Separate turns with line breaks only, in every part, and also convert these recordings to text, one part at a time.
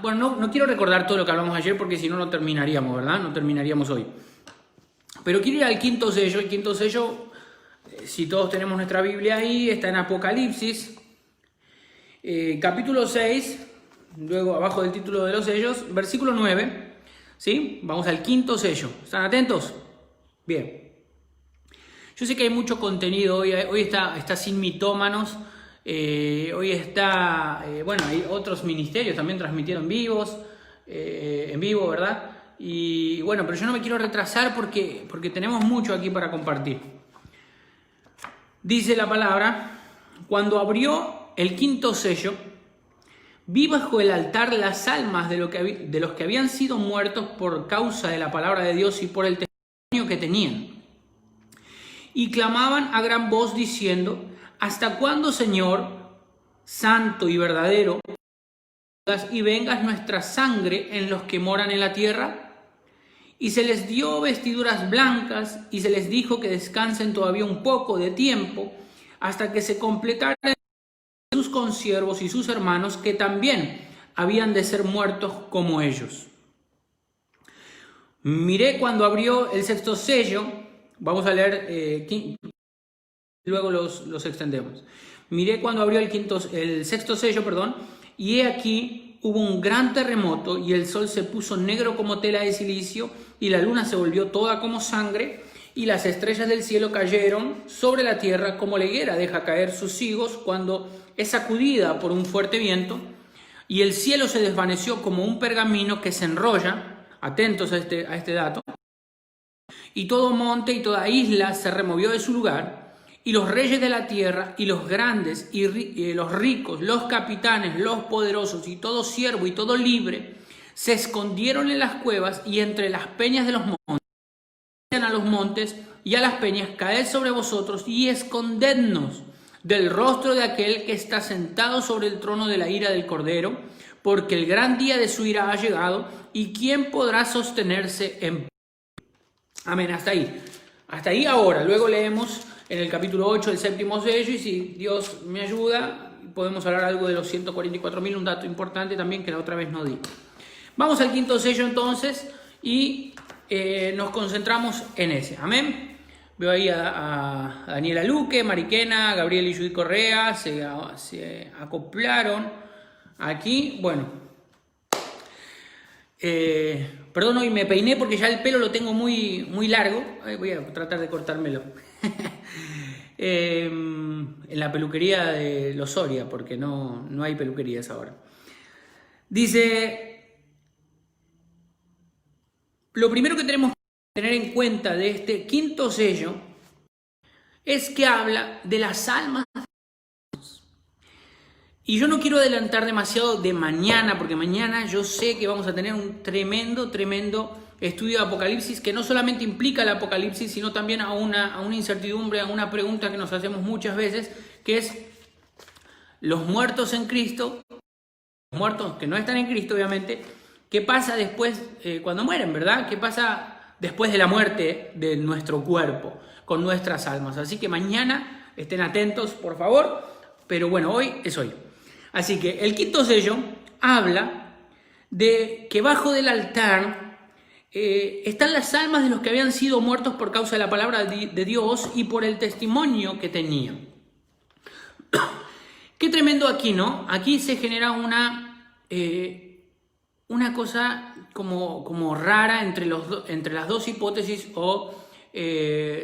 bueno, no quiero recordar todo lo que hablamos ayer porque si no, no terminaríamos, ¿verdad? No terminaríamos hoy. Pero quiero ir al quinto sello. El quinto sello, si todos tenemos nuestra Biblia ahí, está en Apocalipsis, capítulo 6, luego abajo del título de los sellos, versículo 9, ¿sí? Vamos al quinto sello. ¿Están atentos? Bien. Yo sé que hay mucho contenido hoy está sin mitómanos, hoy está, bueno, hay otros ministerios también transmitieron en vivo, ¿verdad? Y bueno, pero yo no me quiero retrasar porque tenemos mucho aquí para compartir. Dice la palabra, cuando abrió el quinto sello, vi bajo el altar las almas de los que habían sido muertos por causa de la palabra de Dios y por el testimonio que tenían. Y clamaban a gran voz diciendo, ¿hasta cuándo, Señor, santo y verdadero, y vengas nuestra sangre en los que moran en la tierra? Y se les dio vestiduras blancas y se les dijo que descansen todavía un poco de tiempo hasta que se completaran sus consiervos y sus hermanos que también habían de ser muertos como ellos. Miré cuando abrió el sexto sello. Vamos a leer, luego los extendemos. Miré cuando abrió el sexto sello, y he aquí hubo un gran terremoto y el sol se puso negro como tela de silicio y la luna se volvió toda como sangre y las estrellas del cielo cayeron sobre la tierra como la higuera deja caer sus higos cuando es sacudida por un fuerte viento, y el cielo se desvaneció como un pergamino que se enrolla. Atentos a este dato. Y todo monte y toda isla se removió de su lugar, y los reyes de la tierra, y los grandes, y los ricos, los capitanes, los poderosos, y todo siervo y todo libre, se escondieron en las cuevas y entre las peñas de los montes. A los montes y a las peñas, caed sobre vosotros y escondednos del rostro de aquel que está sentado sobre el trono de la ira del Cordero, porque el gran día de su ira ha llegado, y ¿quién podrá sostenerse en pie? Amén, hasta ahí. Hasta ahí ahora. Luego leemos en el capítulo 8 el séptimo sello y si Dios me ayuda, podemos hablar algo de los 144.000, un dato importante también que la otra vez no di. Vamos al quinto sello entonces y nos concentramos en ese. Amén. Veo ahí a Daniela Luque, Mariquena, Gabriel y Judy Correa, se acoplaron aquí. Bueno. Perdón, hoy me peiné porque ya el pelo lo tengo muy, muy largo. Voy a tratar de cortármelo. En la peluquería de Los Soria, porque no hay peluquerías ahora. Dice, lo primero que tenemos que tener en cuenta de este quinto sello es que habla de las almas. Y yo no quiero adelantar demasiado de mañana, porque mañana yo sé que vamos a tener un tremendo estudio de Apocalipsis, que no solamente implica el Apocalipsis, sino también a una incertidumbre, a una pregunta que nos hacemos muchas veces, que es los muertos en Cristo, los muertos que no están en Cristo, obviamente, ¿qué pasa después cuando mueren, verdad? ¿Qué pasa después de la muerte de nuestro cuerpo, con nuestras almas? Así que mañana estén atentos, por favor, pero bueno, hoy es hoy. Así que el quinto sello habla de que bajo del altar están las almas de los que habían sido muertos por causa de la palabra de Dios y por el testimonio que tenían. Qué tremendo aquí, ¿no? Aquí se genera una cosa como rara entre las dos hipótesis o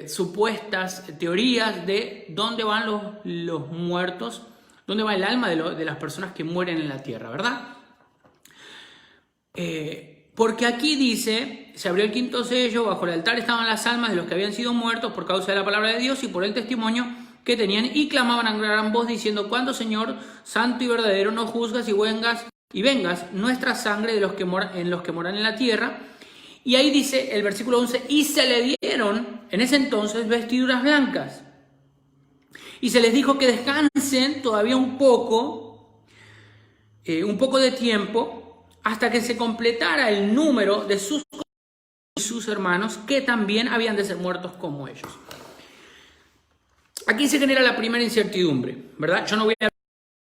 supuestas teorías de dónde van los muertos, dónde va el alma de las personas que mueren en la tierra, ¿verdad? Porque aquí dice, se abrió el quinto sello, bajo el altar estaban las almas de los que habían sido muertos por causa de la palabra de Dios y por el testimonio que tenían, y clamaban a gran voz diciendo, ¿cuándo, Señor, santo y verdadero, no juzgas y vengas nuestra sangre en los que moran en la tierra? Y ahí dice el versículo 11, y se le dieron en ese entonces vestiduras blancas. Y se les dijo que descansen todavía un poco de tiempo, hasta que se completara el número de sus hermanos, que también habían de ser muertos como ellos. Aquí se genera la primera incertidumbre, ¿verdad? Yo no voy a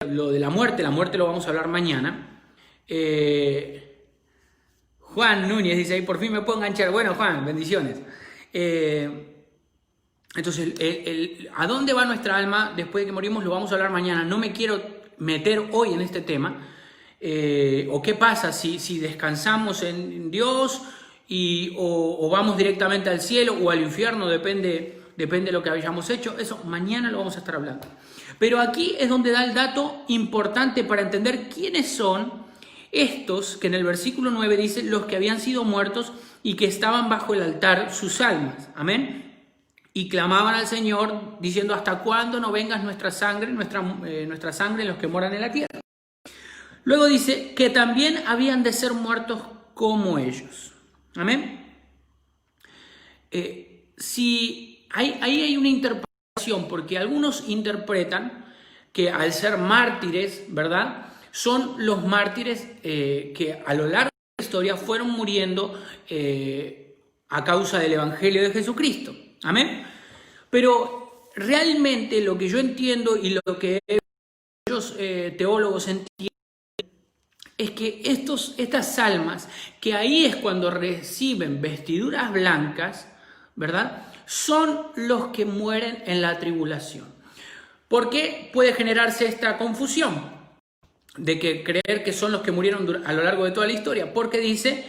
hablar lo de la muerte lo vamos a hablar mañana. Juan Núñez dice ahí, por fin me puedo enganchar. Bueno, Juan, bendiciones. Entonces, ¿a dónde va nuestra alma después de que morimos? Lo vamos a hablar mañana. No me quiero meter hoy en este tema. ¿O qué pasa si descansamos en Dios o vamos directamente al cielo o al infierno? Depende de lo que hayamos hecho. Eso mañana lo vamos a estar hablando. Pero aquí es donde da el dato importante para entender quiénes son estos que en el versículo 9 dice los que habían sido muertos y que estaban bajo el altar sus almas. Amén. Y clamaban al Señor diciendo: ¿hasta cuándo no vengas nuestra sangre en los que moran en la tierra? Luego dice que también habían de ser muertos como ellos. Amén. Si ahí hay una interpretación, porque algunos interpretan que al ser mártires, ¿verdad?, son los mártires que a lo largo de la historia fueron muriendo a causa del Evangelio de Jesucristo. Amén. Pero realmente lo que yo entiendo y lo que muchos teólogos entienden es que estas almas, que ahí es cuando reciben vestiduras blancas, ¿verdad?, son los que mueren en la tribulación. ¿Por qué puede generarse esta confusión de que creer que son los que murieron a lo largo de toda la historia? Porque dice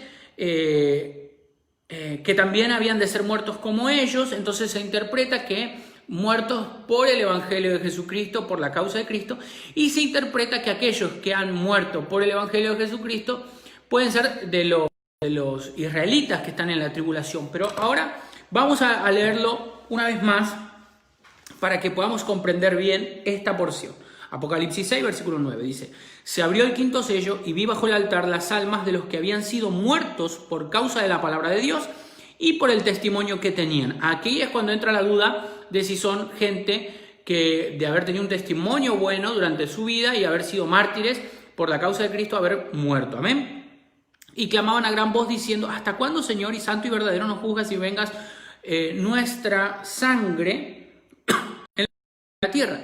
que también habían de ser muertos como ellos. Entonces se interpreta que muertos por el Evangelio de Jesucristo, por la causa de Cristo, y se interpreta que aquellos que han muerto por el Evangelio de Jesucristo pueden ser de los israelitas que están en la tribulación. Pero ahora vamos a leerlo una vez más para que podamos comprender bien esta porción. Apocalipsis 6, versículo 9, dice: se abrió el quinto sello y vi bajo el altar las almas de los que habían sido muertos por causa de la palabra de Dios y por el testimonio que tenían. Aquí es cuando entra la duda de si son gente que de haber tenido un testimonio bueno durante su vida y haber sido mártires por la causa de Cristo, haber muerto. Amén. Y clamaban a gran voz diciendo: ¿hasta cuándo, Señor y santo y verdadero, nos juzgas y vengas nuestra sangre en la tierra?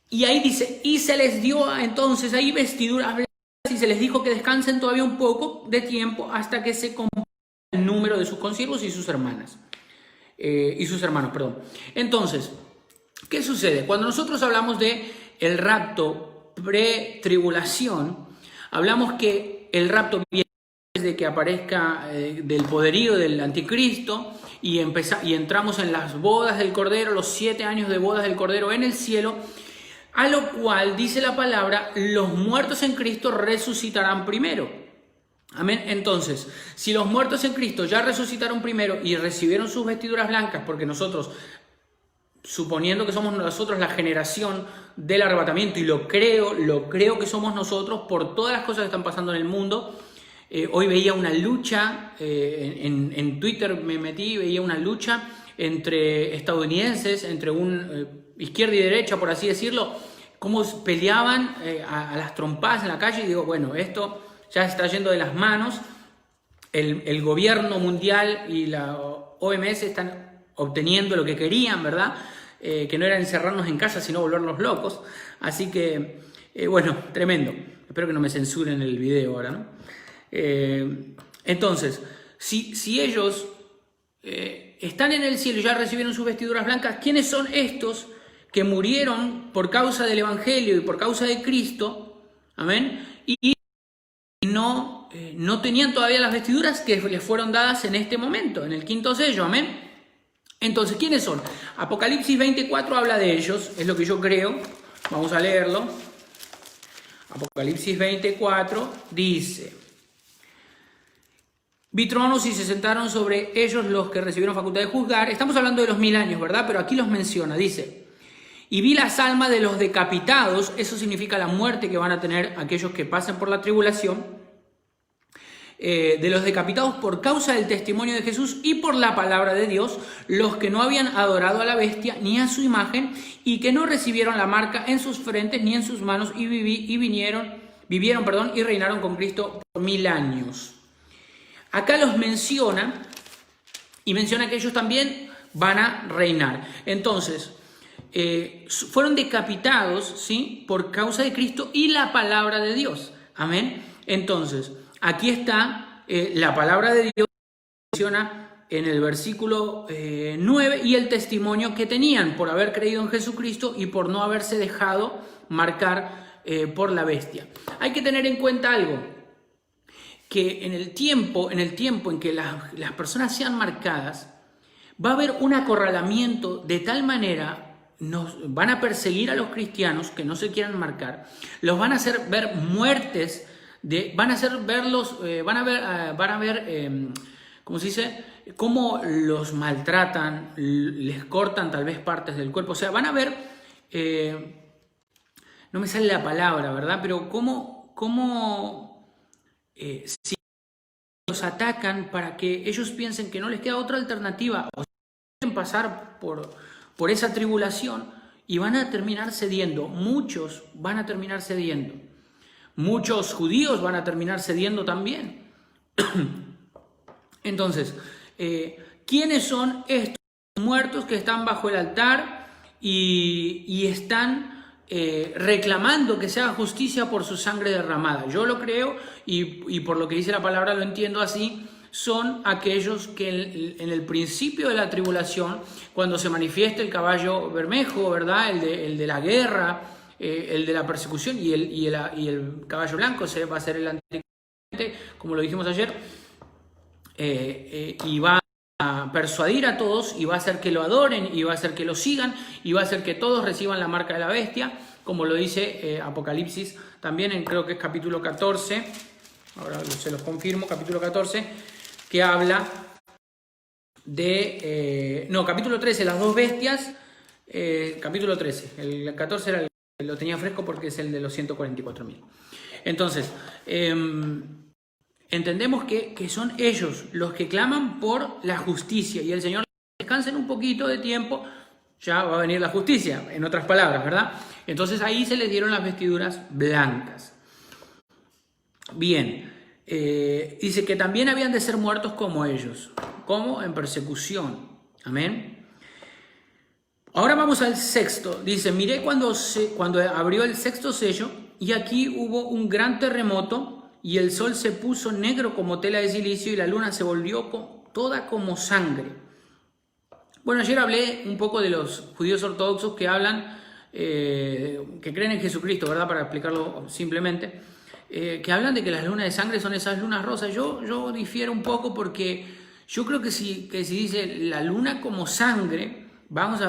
Y ahí dice: y se les dio entonces ahí vestiduras blancas y se les dijo que descansen todavía un poco de tiempo hasta que se complete el número de sus consiervos y sus hermanos. Entonces, ¿qué sucede? Cuando nosotros hablamos de el rapto pre-tribulación, hablamos que el rapto viene desde que aparezca del poderío del anticristo y entramos en las bodas del Cordero, los 7 años de bodas del Cordero en el cielo. A lo cual dice la palabra: los muertos en Cristo resucitarán primero. Amén. Entonces, si los muertos en Cristo ya resucitaron primero y recibieron sus vestiduras blancas, porque nosotros, suponiendo que somos nosotros la generación del arrebatamiento, y lo creo que somos nosotros por todas las cosas que están pasando en el mundo. Hoy veía una lucha, en Twitter me metí, veía una lucha entre estadounidenses, entre izquierda y derecha, por así decirlo, cómo peleaban a las trompadas en la calle. Y digo, bueno, esto ya se está yendo de las manos. El gobierno mundial y la OMS están obteniendo lo que querían, ¿verdad? Que no era encerrarnos en casa, sino volvernos locos. Así que, bueno, tremendo. Espero que no me censuren el video ahora, ¿no? Entonces, si ellos están en el cielo y ya recibieron sus vestiduras blancas, ¿quiénes son estos que murieron por causa del Evangelio y por causa de Cristo? Amén. Y no tenían todavía las vestiduras que les fueron dadas en este momento, en el quinto sello. Amén. Entonces, ¿quiénes son? Apocalipsis 24 habla de ellos, es lo que yo creo. Vamos a leerlo. Apocalipsis 24 dice: vi tronos y se sentaron sobre ellos los que recibieron facultad de juzgar. Estamos hablando de los 1000 años, ¿verdad? Pero aquí los menciona, dice: y vi las almas de los decapitados. Eso significa la muerte que van a tener aquellos que pasen por la tribulación. De los decapitados por causa del testimonio de Jesús y por la palabra de Dios, los que no habían adorado a la bestia ni a su imagen y que no recibieron la marca en sus frentes ni en sus manos y vivieron y reinaron con Cristo por 1000 años. Acá los menciona y menciona que ellos también van a reinar. Entonces, fueron decapitados, ¿sí?, por causa de Cristo y la palabra de Dios. Amén. Entonces, aquí está la palabra de Dios que menciona en el versículo 9 y el testimonio que tenían por haber creído en Jesucristo y por no haberse dejado marcar por la bestia. Hay que tener en cuenta algo, que en el tiempo en que las personas sean marcadas, va a haber un acorralamiento de tal manera, van a perseguir a los cristianos que no se quieran marcar, los van a hacer ver muertes, van a ver, ¿cómo se dice? Cómo los maltratan, les cortan tal vez partes del cuerpo, o sea, van a ver, no me sale la palabra, ¿verdad? Pero si los atacan para que ellos piensen que no les queda otra alternativa, o pueden pasar por esa tribulación y van a terminar cediendo. Muchos van a terminar cediendo. Muchos judíos van a terminar cediendo también. Entonces, ¿quiénes son estos muertos que están bajo el altar y están reclamando que se haga justicia por su sangre derramada? Yo lo creo y por lo que dice la palabra lo entiendo así. Son aquellos que en el principio de la tribulación, cuando se manifieste el caballo bermejo, ¿verdad? El de la guerra, el de la persecución y el caballo blanco va a ser el anticristo, como lo dijimos ayer, y va a persuadir a todos y va a hacer que lo adoren y va a hacer que lo sigan y va a hacer que todos reciban la marca de la bestia, como lo dice Apocalipsis también, creo que es capítulo 14, ahora se los confirmo, capítulo 14, que habla de... capítulo 13, las dos bestias, capítulo 13, el 14 lo tenía fresco porque es el de los 144.000. Entonces, entendemos que son ellos los que claman por la justicia y el Señor, descansen un poquito de tiempo, ya va a venir la justicia, en otras palabras, ¿verdad? Entonces ahí se les dieron las vestiduras blancas. Bien. Dice que también habían de ser muertos como ellos, como en persecución. Amén. Ahora vamos al sexto. Dice, miré cuando abrió el sexto sello y aquí hubo un gran terremoto y el sol se puso negro como tela de silicio y la luna se volvió toda como sangre. Bueno, ayer hablé un poco de los judíos ortodoxos que hablan, que creen en Jesucristo, ¿verdad? Para explicarlo simplemente. Que hablan de que las lunas de sangre son esas lunas rosas. Yo difiero un poco porque yo creo que si dice la luna como sangre, van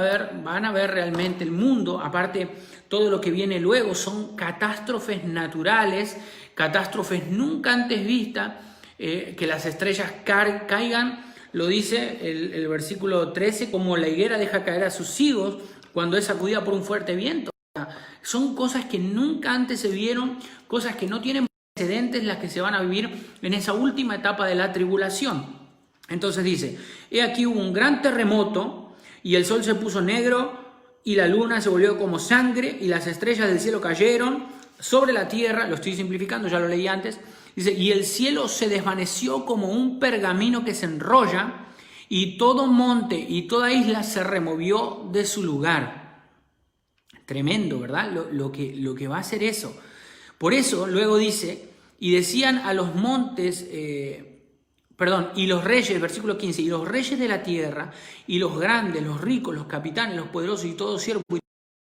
a ver realmente el mundo. Aparte, todo lo que viene luego son catástrofes naturales, catástrofes nunca antes vistas, que las estrellas caigan, lo dice el versículo 13, como la higuera deja caer a sus higos cuando es sacudida por un fuerte viento. Son cosas que nunca antes se vieron, cosas que no tienen precedentes, las que se van a vivir en esa última etapa de la tribulación. Entonces dice, he aquí hubo un gran terremoto y el sol se puso negro y la luna se volvió como sangre y las estrellas del cielo cayeron sobre la tierra, lo estoy simplificando, ya lo leí antes, dice, y el cielo se desvaneció como un pergamino que se enrolla y todo monte y toda isla se removió de su lugar. Tremendo, ¿verdad? Lo que va a hacer eso. Por eso luego dice, y decían a los montes, y los reyes, versículo 15, y los reyes de la tierra, y los grandes, los ricos, los capitanes, los poderosos y todo siervo,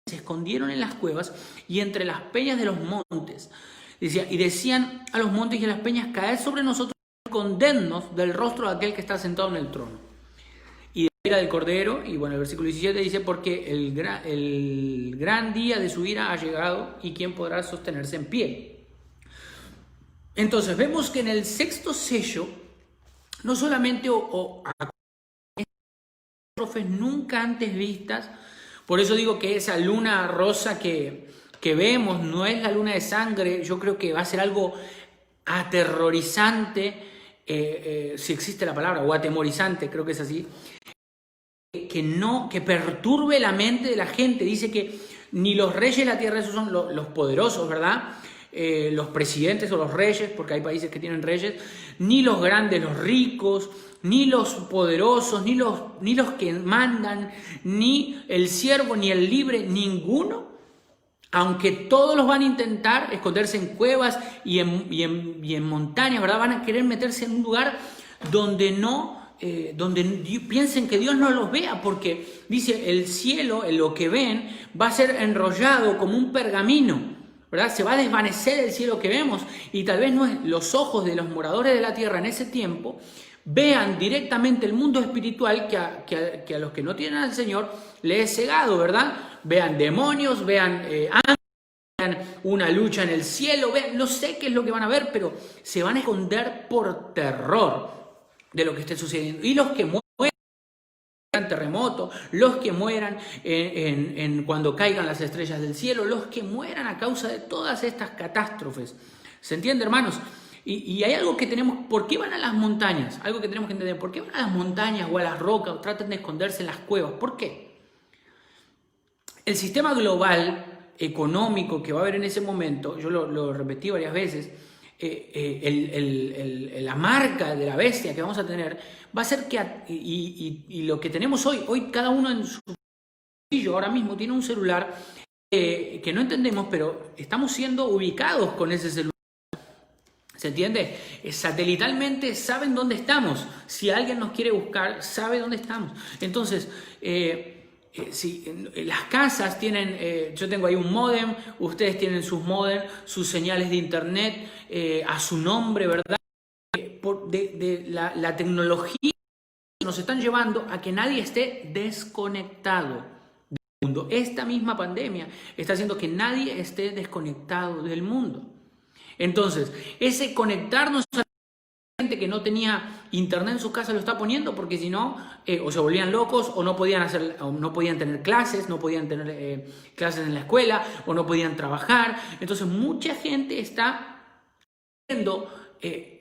se escondieron en las cuevas y entre las peñas de los montes. Y decían a los montes y a las peñas, caed sobre nosotros, escondernos del rostro de aquel que está sentado en el trono. Ira del Cordero, y bueno, el versículo 17 dice, porque el gran día de su ira ha llegado, y quién podrá sostenerse en pie. Entonces vemos que en el sexto sello, no solamente catástrofes nunca antes vistas, por eso digo que esa luna rosa que vemos no es la luna de sangre, yo creo que va a ser algo aterrorizante, si existe la palabra, o atemorizante, creo que es así, que perturbe la mente de la gente. Dice que ni los reyes de la tierra, esos son los poderosos, ¿verdad? Los presidentes o los reyes, porque hay países que tienen reyes, ni los grandes, los ricos, ni los poderosos, ni los que mandan, ni el siervo, ni el libre, ninguno Aunque todos los van a intentar esconderse en cuevas y en montañas, ¿verdad? Van a querer meterse en un lugar donde donde piensen que Dios no los vea, porque dice, el cielo, lo que ven, va a ser enrollado como un pergamino, ¿verdad? Se va a desvanecer el cielo que vemos, y tal vez los ojos de los moradores de la tierra en ese tiempo vean directamente el mundo espiritual que a los que no tienen al Señor le es cegado, ¿verdad? Vean demonios, vean ángeles, una lucha en el cielo, vean, no sé qué es lo que van a ver, pero se van a esconder por terror de lo que esté sucediendo. Y los que mueran en terremoto, los que mueran cuando caigan las estrellas del cielo, los que mueran a causa de todas estas catástrofes. ¿Se entiende, hermanos? Y hay algo que tenemos, ¿por qué van a las montañas? Algo que tenemos que entender, ¿por qué van a las montañas o a las rocas o tratan de esconderse en las cuevas? ¿Por qué? El sistema global económico que va a haber en ese momento, yo lo repetí varias veces, la marca de la bestia que vamos a tener va a ser que, y lo que tenemos hoy cada uno en su bolsillo ahora mismo tiene un celular que no entendemos, pero estamos siendo ubicados con ese celular. ¿Se entiende? Satelitalmente saben dónde estamos. Si alguien nos quiere buscar, sabe dónde estamos. Entonces, si las casas tienen, yo tengo ahí un módem, ustedes tienen sus módem, sus señales de internet a su nombre, ¿verdad? La tecnología nos están llevando a que nadie esté desconectado del mundo. Esta misma pandemia está haciendo que nadie esté desconectado del mundo. Entonces, ese conectarnos a la gente que no tenía internet en su casa lo está poniendo, porque si no, o se volvían locos, o no podían tener clases, no podían tener clases en la escuela, o no podían trabajar. Entonces, mucha gente está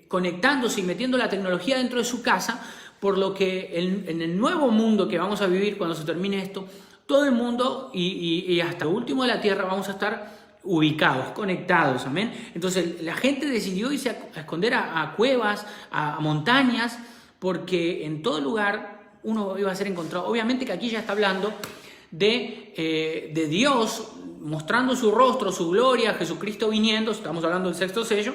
conectándose y metiendo la tecnología dentro de su casa, por lo que en el nuevo mundo que vamos a vivir cuando se termine esto, todo el mundo y hasta lo último de la tierra vamos a estar ubicados, conectados, amén. Entonces la gente decidió irse a esconder a cuevas, a montañas, porque en todo lugar uno iba a ser encontrado. Obviamente que aquí ya está hablando de Dios mostrando su rostro, su gloria, Jesucristo viniendo, estamos hablando del sexto sello,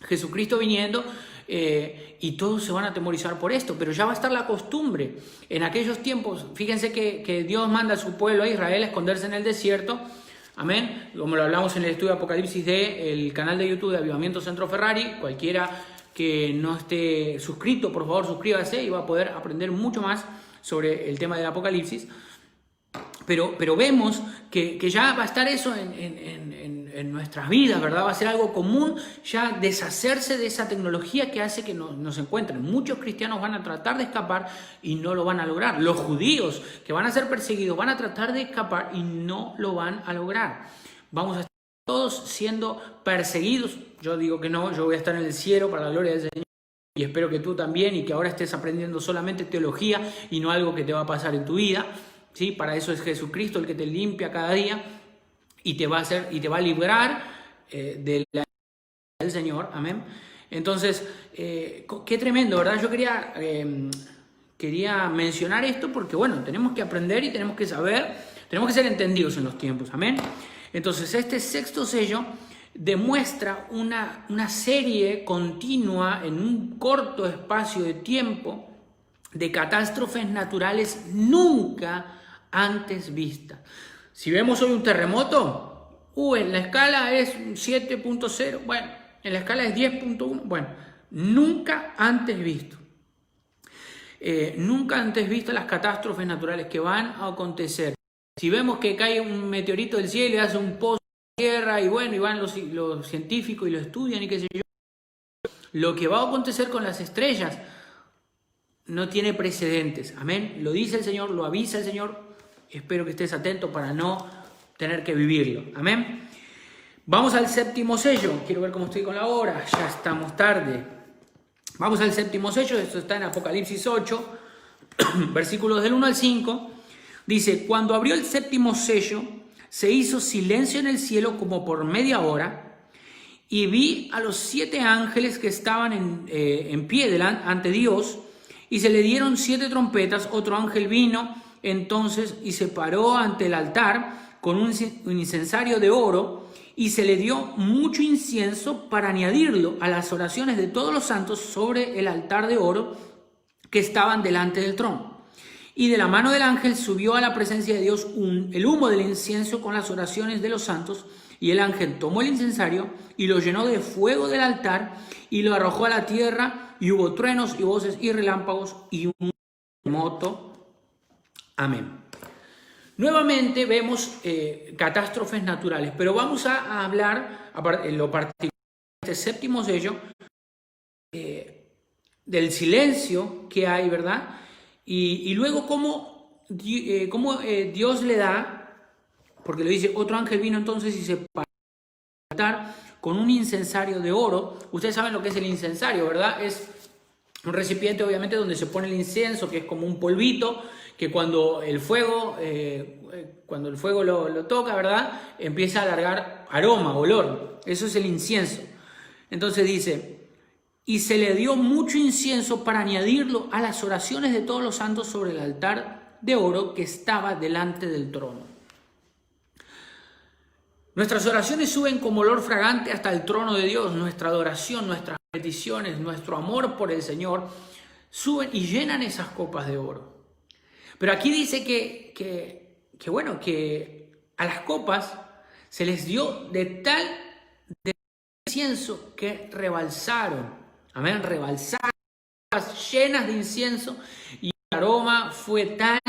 Jesucristo viniendo, y todos se van a atemorizar por esto, pero ya va a estar la costumbre. En aquellos tiempos, fíjense que Dios manda a su pueblo, a Israel, a esconderse en el desierto. Amén, como lo hablamos en el estudio de Apocalipsis del canal de YouTube de Avivamiento Centro Ferrari. Cualquiera que no esté suscrito, por favor suscríbase y va a poder aprender mucho más sobre el tema del Apocalipsis. Pero vemos que ya va a estar eso en nuestras vidas, ¿verdad? Va a ser algo común ya deshacerse de esa tecnología que hace que nos encuentren. Muchos cristianos van a tratar de escapar y no lo van a lograr. Los judíos que van a ser perseguidos van a tratar de escapar y no lo van a lograr. Vamos a estar todos siendo perseguidos. Yo digo que no, yo voy a estar en el cielo para la gloria del Señor. Y espero que tú también, y que ahora estés aprendiendo solamente teología y no algo que te va a pasar en tu vida. ¿Sí? Para eso es Jesucristo el que te limpia cada día y te va a librar del Señor. Amén. Entonces, qué tremendo, ¿verdad? Yo quería mencionar esto porque, bueno, tenemos que aprender y tenemos que saber, tenemos que ser entendidos en los tiempos. Amén. Entonces, este sexto sello demuestra una serie continua en un corto espacio de tiempo de catástrofes naturales nunca antes vista. Si vemos hoy un terremoto, en la escala es 7.0, bueno, en la escala es 10.1, bueno, nunca antes visto. Nunca antes visto las catástrofes naturales que van a acontecer. Si vemos que cae un meteorito del cielo y hace un pozo en la tierra, y bueno, y van los científicos y lo estudian y qué sé yo, lo que va a acontecer con las estrellas no tiene precedentes. Amén. Lo dice el Señor, lo avisa el Señor. Espero que estés atento para no tener que vivirlo. Amén. Vamos al séptimo sello. Quiero ver cómo estoy con la hora. Ya estamos tarde. Vamos al séptimo sello. Esto está en Apocalipsis 8, versículos del 1 al 5. Dice, cuando abrió el séptimo sello, se hizo silencio en el cielo como por media hora, y vi a los 7 ángeles que estaban en pie ante Dios, y se le dieron 7 trompetas. Otro ángel vino entonces y se paró ante el altar con un incensario de oro y se le dio mucho incienso para añadirlo a las oraciones de todos los santos sobre el altar de oro que estaban delante del trono. Y de la mano del ángel subió a la presencia de Dios el humo del incienso con las oraciones de los santos, y el ángel tomó el incensario y lo llenó de fuego del altar y lo arrojó a la tierra, y hubo truenos y voces y relámpagos y un terremoto. Amén. Nuevamente vemos catástrofes naturales, pero vamos a hablar en lo particular de este séptimo sello, del silencio que hay, ¿verdad? Y luego cómo Dios le da, porque le dice, otro ángel vino entonces y se paró al altar con un incensario de oro. Ustedes saben lo que es el incensario, ¿verdad? Es un recipiente obviamente donde se pone el incienso, que es como un polvito, que cuando el fuego lo toca, ¿verdad? Empieza a largar aroma, olor. Eso es el incienso. Entonces dice, y se le dio mucho incienso para añadirlo a las oraciones de todos los santos sobre el altar de oro que estaba delante del trono. Nuestras oraciones suben como olor fragante hasta el trono de Dios. Nuestra adoración, nuestras peticiones, nuestro amor por el Señor suben y llenan esas copas de oro. Pero aquí dice que a las copas se les dio de tal incienso que rebalsaron. Amén, rebalsaron, llenas de incienso, y el aroma fue tal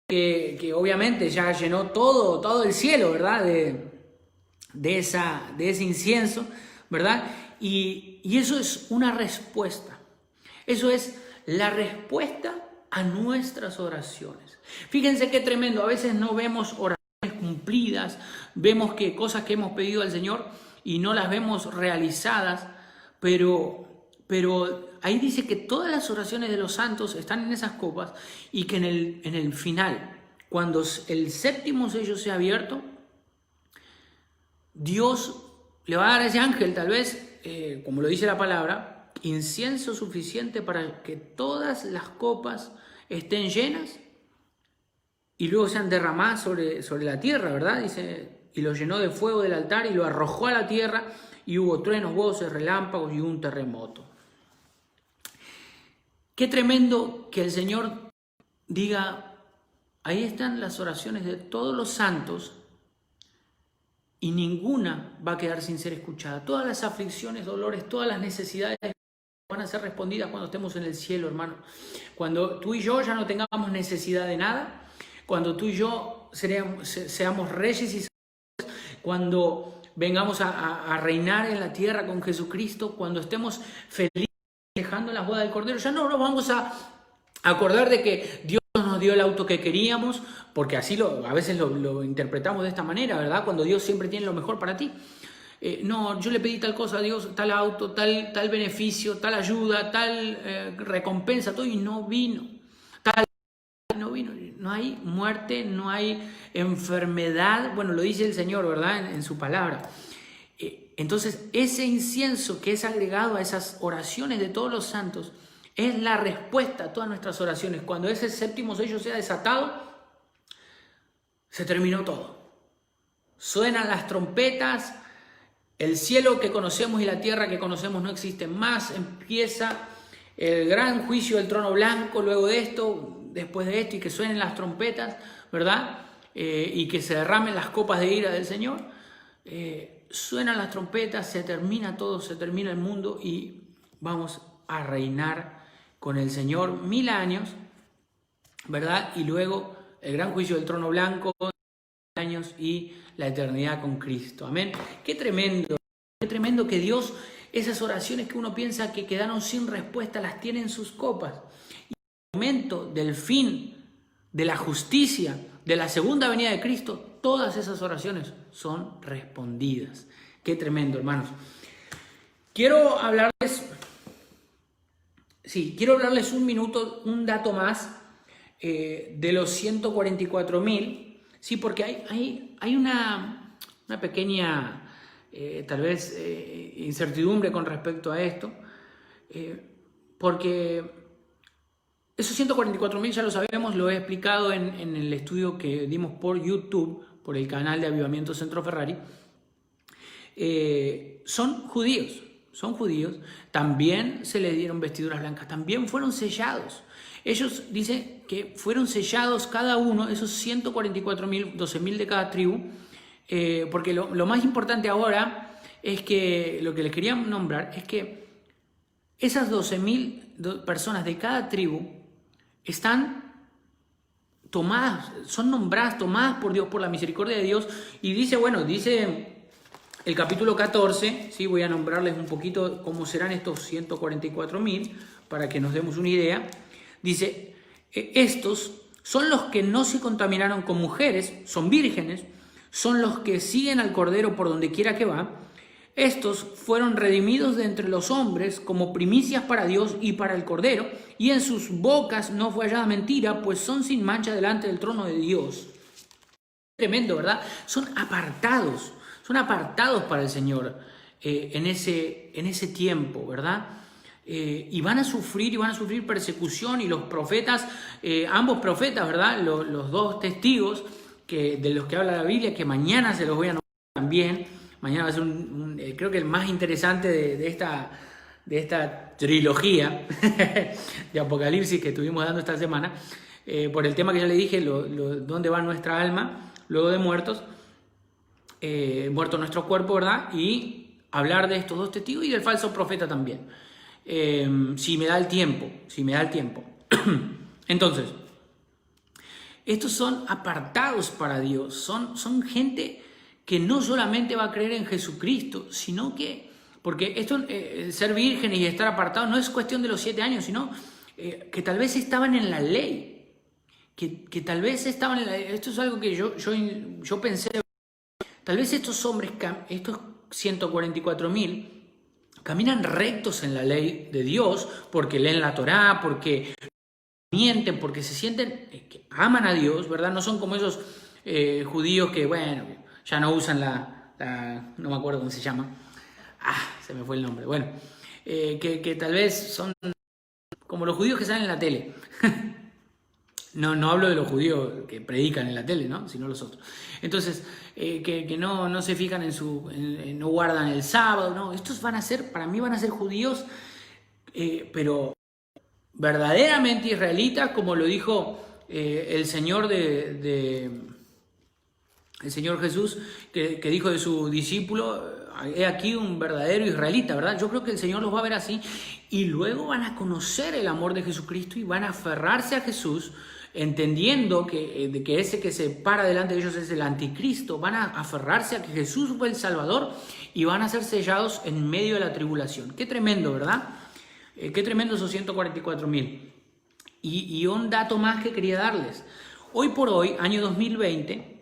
que obviamente ya llenó todo el cielo, ¿verdad? De ese incienso, ¿verdad? Y eso es una respuesta. Eso es la respuesta a nuestras oraciones. Fíjense qué tremendo. A veces no vemos oraciones cumplidas, vemos que cosas que hemos pedido al Señor y no las vemos realizadas, pero ahí dice que todas las oraciones de los santos están en esas copas, y que en el final, cuando el séptimo sello sea abierto, Dios le va a dar a ese ángel, tal vez, como lo dice la palabra, incienso suficiente para que todas las copas estén llenas y luego sean derramadas sobre la tierra, ¿verdad? Dice, y lo llenó de fuego del altar y lo arrojó a la tierra, y hubo truenos, voces, relámpagos y un terremoto. Qué tremendo que el Señor diga, ahí están las oraciones de todos los santos, y ninguna va a quedar sin ser escuchada. Todas las aflicciones, dolores, todas las necesidades van a ser respondidas cuando estemos en el cielo, hermano. Cuando tú y yo ya no tengamos necesidad de nada, cuando tú y yo seamos reyes y cuando vengamos a reinar en la tierra con Jesucristo, cuando estemos felices dejando las bodas del Cordero, ya no nos vamos a acordar de que Dios nos dio el auto que queríamos, porque así a veces lo interpretamos de esta manera, ¿verdad? Cuando Dios siempre tiene lo mejor para ti. No, yo le pedí tal cosa a Dios, tal auto, tal beneficio, tal ayuda, tal recompensa, todo, y no vino. No vino. No hay muerte, no hay enfermedad. Bueno, lo dice el Señor, ¿verdad? En su palabra. Entonces, ese incienso que es agregado a esas oraciones de todos los santos es la respuesta a todas nuestras oraciones. Cuando ese séptimo sello sea desatado, se terminó todo. Suenan las trompetas, el cielo que conocemos y la tierra que conocemos no existen más. Empieza el gran juicio del trono blanco luego de esto, después de esto, y que suenen las trompetas, ¿verdad? Y que se derramen las copas de ira del Señor. Suenan las trompetas, se termina todo, se termina el mundo, y vamos a reinar con el Señor 1000 años, ¿verdad? Y luego el gran juicio del trono blanco, años, y la eternidad con Cristo. Amén. Qué tremendo que Dios, esas oraciones que uno piensa que quedaron sin respuesta, las tiene en sus copas. Y en el momento del fin, de la justicia, de la segunda venida de Cristo, todas esas oraciones son respondidas. Qué tremendo, hermanos. Quiero hablarles un minuto, un dato más de los 144.000, sí, porque hay una pequeña, tal vez, incertidumbre con respecto a esto, porque esos 144.000 ya lo sabemos, lo he explicado en el estudio que dimos por YouTube, por el canal de Avivamiento Centro Ferrari, son judíos, también se les dieron vestiduras blancas, también fueron sellados. Ellos dicen que fueron sellados cada uno, esos 144.000, 12.000 de cada tribu, porque lo más importante ahora es que, lo que les quería nombrar, es que esas 12.000 personas de cada tribu están tomadas, son nombradas, tomadas por Dios, por la misericordia de Dios, y dice el capítulo 14, ¿sí? Voy a nombrarles un poquito cómo serán estos 144.000 para que nos demos una idea. Dice, estos son los que no se contaminaron con mujeres, son vírgenes, son los que siguen al Cordero por donde quiera que va. Estos fueron redimidos de entre los hombres como primicias para Dios y para el Cordero, y en sus bocas no fue hallada mentira, pues son sin mancha delante del trono de Dios. Tremendo, ¿verdad? Son apartados para el Señor en ese tiempo, ¿verdad? Y van a sufrir persecución, y los profetas, ambos profetas, ¿verdad? Los dos testigos de los que habla la Biblia, que mañana se los voy a nombrar también. Mañana va a ser creo que el más interesante de esta trilogía de Apocalipsis que estuvimos dando esta semana, por el tema que ya le dije, dónde va nuestra alma luego de muertos, muerto nuestro cuerpo, ¿verdad? Y hablar de estos dos testigos y del falso profeta también, si me da el tiempo. Entonces, estos son apartados para Dios, son gente que no solamente va a creer en Jesucristo, sino que, porque esto, ser vírgenes y estar apartados no es cuestión de los 7 años, sino que tal vez estaban en la ley, que tal vez estaban en la ley. Esto es algo que yo pensé, tal vez estos hombres, estos 144.000, caminan rectos en la ley de Dios, porque leen la Torá, porque mienten, porque se sienten, que aman a Dios, ¿verdad? No son como esos judíos que, bueno, ya no usan no me acuerdo cómo se llama. Se me fue el nombre. Bueno, que tal vez son como los judíos que salen en la tele. No hablo de los judíos que predican en la tele, ¿no? Sino los otros. Entonces, que no se fijan no guardan el sábado, ¿no? Estos para mí van a ser judíos, pero verdaderamente israelitas, como lo dijo el Señor el Señor Jesús, que dijo de su discípulo: he aquí un verdadero israelita, ¿verdad? Yo creo que el Señor los va a ver así, y luego van a conocer el amor de Jesucristo y van a aferrarse a Jesús, entendiendo que ese que se para delante de ellos es el anticristo. Van a aferrarse a que Jesús fue el Salvador y van a ser sellados en medio de la tribulación. Qué tremendo, ¿verdad? Qué tremendo esos 144.000. Y un dato más que quería darles. Hoy por hoy, año 2020,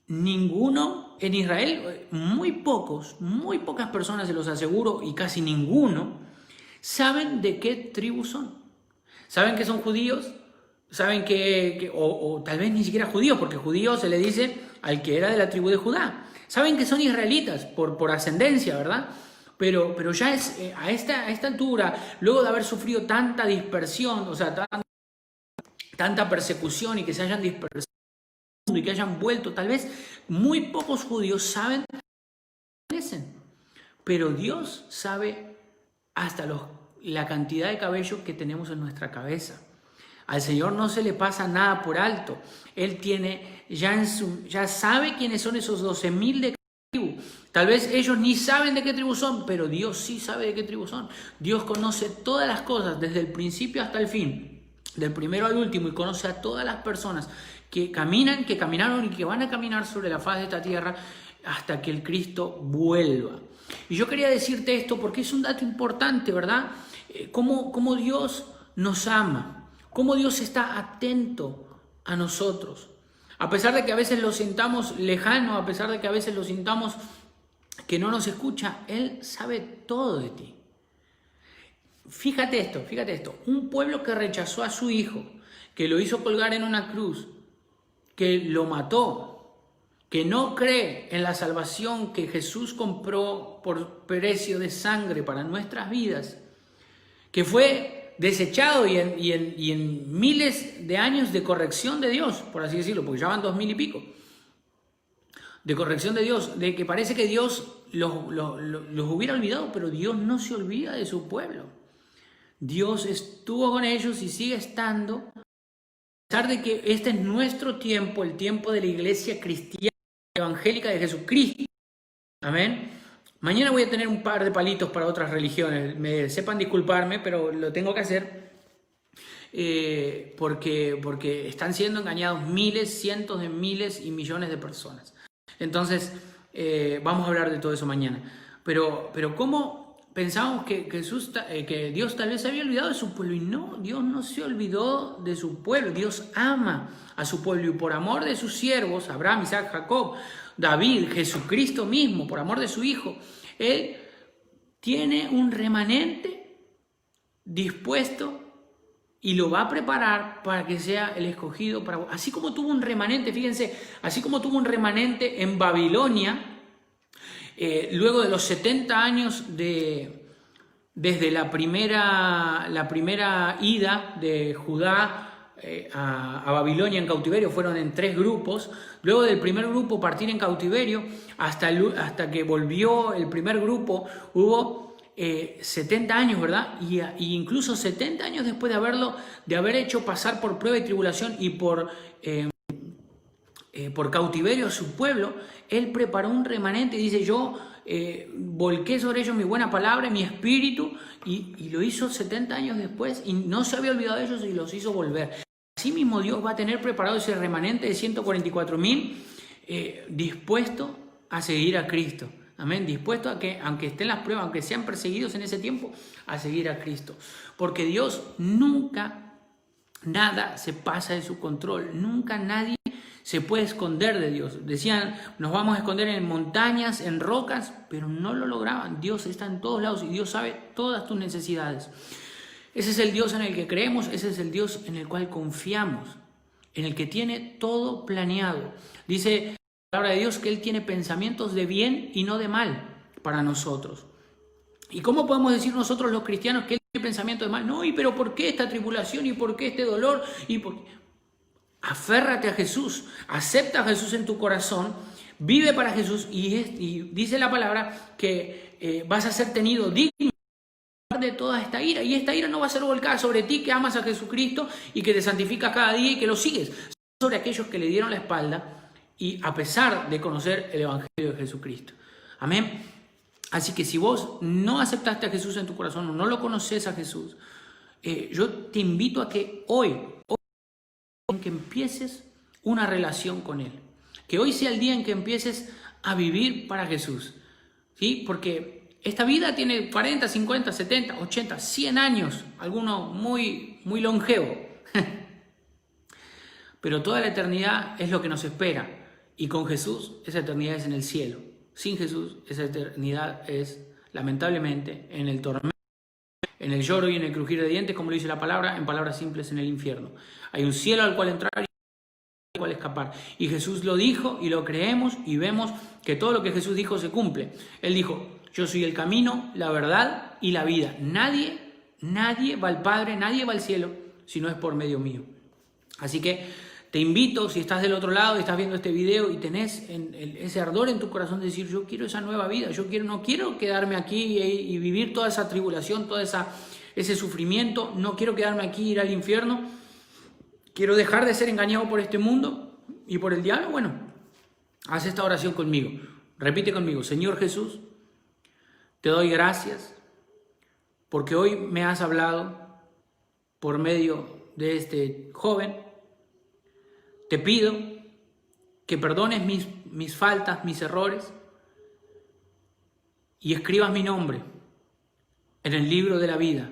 ninguno en Israel, muy pocas personas, se los aseguro, y casi ninguno, saben de qué tribu son. Saben que son judíos, saben o tal vez ni siquiera judíos, porque judío se le dice al que era de la tribu de Judá. Saben que son israelitas por ascendencia, ¿verdad? Pero ya es a esta altura, luego de haber sufrido tanta dispersión, o sea, tanta persecución, y que se hayan dispersado y que hayan vuelto, tal vez muy pocos judíos saben que pertenecen, pero Dios sabe hasta la cantidad de cabello que tenemos en nuestra cabeza. Al Señor no se le pasa nada por alto. Él tiene ya sabe quiénes son esos 12.000 de cada tribu. Tal vez ellos ni saben de qué tribu son, pero Dios sí sabe de qué tribu son. Dios conoce todas las cosas desde el principio hasta el fin, del primero al último, y conoce a todas las personas que caminaron y que van a caminar sobre la faz de esta tierra hasta que el Cristo vuelva. Y yo quería decirte esto porque es un dato importante, ¿verdad? Cómo Dios nos ama, cómo Dios está atento a nosotros. A pesar de que a veces lo sintamos lejano, a pesar de que a veces lo sintamos que no nos escucha, Él sabe todo de ti. Fíjate esto, un pueblo que rechazó a su hijo, que lo hizo colgar en una cruz, que lo mató, que no cree en la salvación que Jesús compró por precio de sangre para nuestras vidas, que fue desechado y en miles de años de corrección de Dios, por así decirlo, porque ya van 2000 y pico, de corrección de Dios, de que parece que Dios los hubiera olvidado, pero Dios no se olvida de su pueblo. Dios estuvo con ellos y sigue estando, a pesar de que este es nuestro tiempo, el tiempo de la iglesia cristiana evangélica de Jesucristo. Amén. Mañana voy a tener un par de palitos para otras religiones. Sepan disculparme, pero lo tengo que hacer porque están siendo engañados miles, cientos de miles y millones de personas. Entonces, vamos a hablar de todo eso mañana. Pero ¿cómo pensábamos que Dios tal vez se había olvidado de su pueblo? Y no, Dios no se olvidó de su pueblo. Dios ama a su pueblo y por amor de sus siervos, Abraham, Isaac, Jacob, David, Jesucristo mismo, por amor de su Hijo, Él tiene un remanente dispuesto y lo va a preparar para que sea el escogido. Así como tuvo un remanente, fíjense, así como tuvo un remanente en Babilonia, luego de los 70 años desde la primera ida de Judá a Babilonia en cautiverio, fueron en 3 grupos. Luego del primer grupo partir en cautiverio hasta que volvió el primer grupo, hubo 70 años, ¿verdad? Y incluso 70 años después de haber hecho pasar por prueba y tribulación y por cautiverio a su pueblo, Él preparó un remanente y dice: yo volqué sobre ellos mi buena palabra, mi espíritu, y lo hizo 70 años después y no se había olvidado de ellos y los hizo volver. Así mismo Dios va a tener preparado ese remanente de 144.000 dispuesto a seguir a Cristo. Amén, dispuesto a que, aunque estén las pruebas, aunque sean perseguidos en ese tiempo, a seguir a Cristo. Porque Dios nunca, nada se pasa de su control, nunca nadie se puede esconder de Dios. Decían, nos vamos a esconder en montañas, en rocas, pero no lo lograban. Dios está en todos lados y Dios sabe todas tus necesidades. Ese es el Dios en el que creemos, ese es el Dios en el cual confiamos, en el que tiene todo planeado. Dice la palabra de Dios que Él tiene pensamientos de bien y no de mal para nosotros. ¿Y cómo podemos decir nosotros los cristianos que Él tiene pensamientos de mal? No, pero ¿por qué esta tribulación? ¿Y por qué este dolor? Aférrate a Jesús, acepta a Jesús en tu corazón, vive para Jesús y dice la palabra que vas a ser tenido digno de toda esta ira, y esta ira no va a ser volcada sobre ti que amas a Jesucristo y que te santificas cada día y que lo sigues, sobre aquellos que le dieron la espalda y a pesar de conocer el Evangelio de Jesucristo. Amén. Así que si vos no aceptaste a Jesús en tu corazón o no lo conoces a Jesús, yo te invito a que hoy en que empieces una relación con Él, que hoy sea el día en que empieces a vivir para Jesús, ¿sí? Porque esta vida tiene 40, 50, 70, 80, 100 años, algunos muy longevo. Pero toda la eternidad es lo que nos espera. Y con Jesús, esa eternidad es en el cielo. Sin Jesús, esa eternidad es, lamentablemente, en el tormento, en el lloro y en el crujir de dientes, como lo dice la palabra, en palabras simples, en el infierno. Hay un cielo al cual entrar y al cual escapar. Y Jesús lo dijo y lo creemos y vemos que todo lo que Jesús dijo se cumple. Él dijo: yo soy el camino, la verdad y la vida. Nadie va al Padre, nadie va al cielo si no es por medio mío. Así que te invito, si estás del otro lado y estás viendo este video y tenés ese ardor en tu corazón de decir: yo quiero esa nueva vida, no quiero quedarme aquí y vivir toda esa tribulación, ese sufrimiento, no quiero quedarme aquí y ir al infierno, quiero dejar de ser engañado por este mundo y por el diablo. Bueno, haz esta oración conmigo, repite conmigo: Señor Jesús, te doy gracias porque hoy me has hablado por medio de este joven. Te pido que perdones mis faltas, mis errores y escribas mi nombre en el libro de la vida,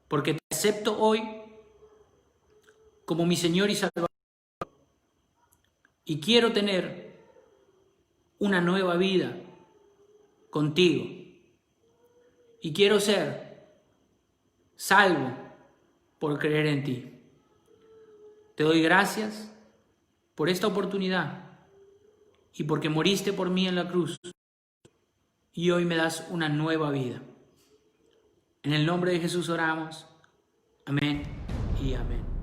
porque te acepto hoy como mi Señor y Salvador y quiero tener una nueva vida contigo y quiero ser salvo por creer en ti. Te doy gracias por esta oportunidad y porque moriste por mí en la cruz y hoy me das una nueva vida. En el nombre de Jesús oramos. Amén y amén.